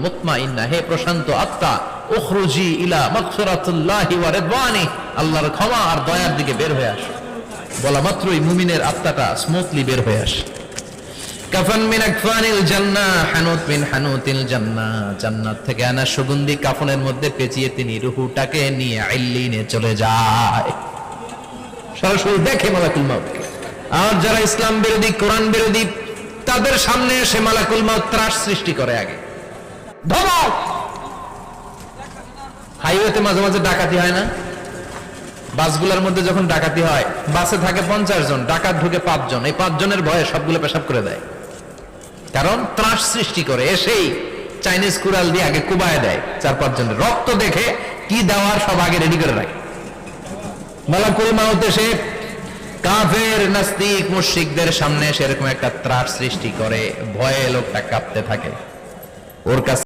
মুতমাইন্না, হে প্রশান্ত আত্মা, উখরুজি ইলা মাগফিরাতুল্লাহি ওয়া রিদওয়ানি, আল্লাহর ক্ষমা আর দয়ার দিকে বের হয়ে আসো। বলা মাত্রই মুমিনের আত্মাটা স্মুথলি বের হয়ে আসে। কাফান মিন আকফানিল জান্নাহ, হানুত মিন হানুতিল জান্নাহ, জান্নাত থেকে আনা সুগন্ধি কাফনের মধ্যে পেঁচিয়ে তিনি রূহটাকে নিয়ে ইল্লিনে চলে যায়। সরাসরি দেখে মালাকুল মাউতকে। আর যারা ইসলাম বিরোধী, কোরআন বিরোধী, তাদের সামনে এসে মালাকুল মাউত ত্রাস সৃষ্টি করে। আগে ধমক। হাইওয়েতে মাঝে মাঝে ডাকাতি হয় না? বাসগুলোর মধ্যে যখন ডাকাতি হয়, বাসে থাকে 50 জন, ডাকাত ঢুকে 5 জন, এই 5 জনের ভয়ে সবগুলো পেশাব করে দেয়। কারণ ত্রাস সৃষ্টি করে। এসেই চাইনিজ কুড়াল দিয়ে আগে কুবায় দেয় 4-5 জনের। রক্ত দেখে কি দেওয়ার সব আগে রেডি করে রাখে। মালাকুল মাউত এসে কাফের, নাস্তিক, মুশরিকদের সামনে সেরকম একটা ত্রাস সৃষ্টি করে। ভয়ে লোকটা কাঁপতে থাকে। ওর কাছে